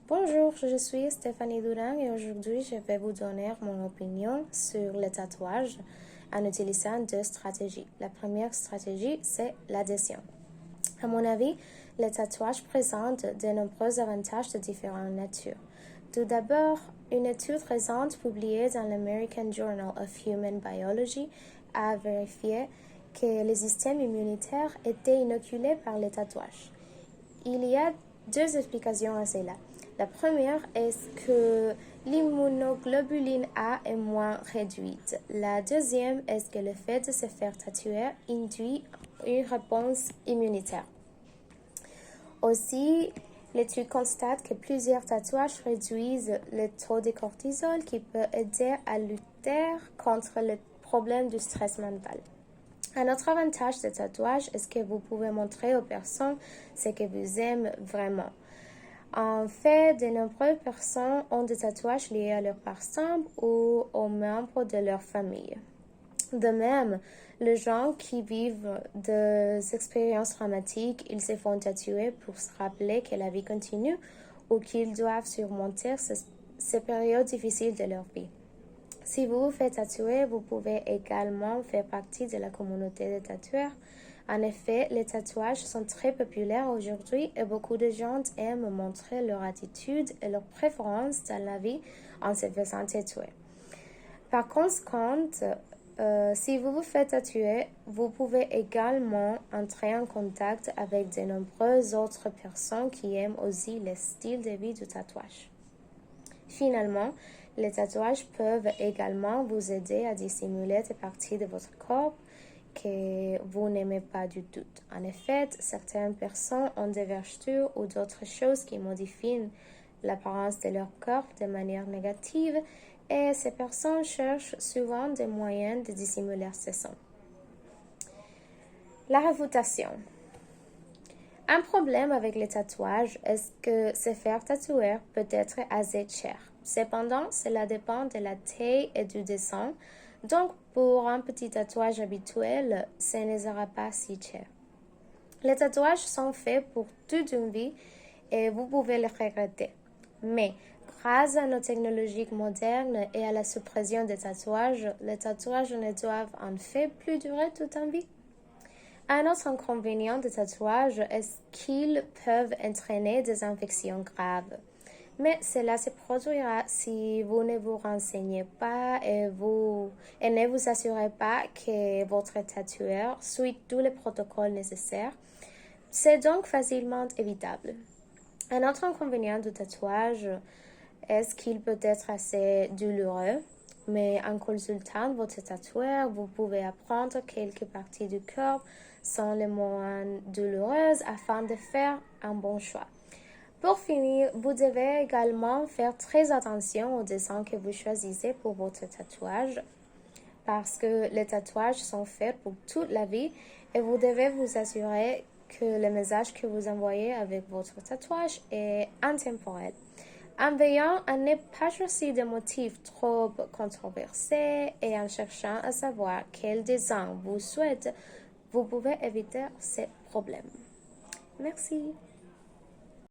Bonjour, je suis Stéphanie Durand et aujourd'hui je vais vous donner mon opinion sur les tatouages en utilisant deux stratégies. La première stratégie, c'est l'adhésion. À mon avis, les tatouages présentent de nombreux avantages de différentes natures. Tout d'abord, une étude récente publiée dans l'American Journal of Human Biology a vérifié que les systèmes immunitaires étaient inoculés par les tatouages. Il y a deux explications à cela. La première est que l'immunoglobuline A est moins réduite. La deuxième est que le fait de se faire tatouer induit une réponse immunitaire. Aussi, l'étude constate que plusieurs tatouages réduisent le taux de cortisol qui peut aider à lutter contre le problème du stress mental. Un autre avantage des tatouages est que vous pouvez montrer aux personnes ce que vous aimez vraiment. En fait, de nombreuses personnes ont des tatouages liés à leur passe-temps ou aux membres de leur famille. De même, les gens qui vivent des expériences dramatiques, ils se font tatouer pour se rappeler que la vie continue ou qu'ils doivent surmonter ces périodes difficiles de leur vie. Si vous vous faites tatouer, vous pouvez également faire partie de la communauté des tatoueurs. En effet, les tatouages sont très populaires aujourd'hui et beaucoup de gens aiment montrer leur attitude et leurs préférences dans la vie en se faisant tatouer. Par conséquent, si vous vous faites tatouer, vous pouvez également entrer en contact avec de nombreuses autres personnes qui aiment aussi le style de vie du tatouage. Finalement, les tatouages peuvent également vous aider à dissimuler des parties de votre corps que vous n'aimez pas du tout. En effet, certaines personnes ont des vertus ou d'autres choses qui modifient l'apparence de leur corps de manière négative et ces personnes cherchent souvent des moyens de dissimuler ce son. La réfutation. Un problème avec les tatouages est que se faire tatouer peut être assez cher. Cependant, cela dépend de la taille et du dessin. Donc, pour un petit tatouage habituel, ce ne sera pas si cher. Les tatouages sont faits pour toute une vie et vous pouvez les regretter. Mais, grâce à nos technologies modernes et à la suppression des tatouages, les tatouages ne doivent en fait plus durer toute une vie. Un autre inconvénient des tatouages est qu'ils peuvent entraîner des infections graves. Mais cela se produira si vous ne vous renseignez pas et ne vous assurez pas que votre tatoueur suit tous les protocoles nécessaires. C'est donc facilement évitable. Un autre inconvénient du tatouage est qu'il peut être assez douloureux, mais en consultant votre tatoueur, vous pouvez apprendre quelques parties du corps sont les moins douloureuses afin de faire un bon choix. Pour finir, vous devez également faire très attention au dessin que vous choisissez pour votre tatouage parce que les tatouages sont faits pour toute la vie et vous devez vous assurer que le message que vous envoyez avec votre tatouage est intemporel. En veillant à ne pas choisir des motifs trop controversés et en cherchant à savoir quel dessin vous souhaitez, vous pouvez éviter ces problèmes. Merci.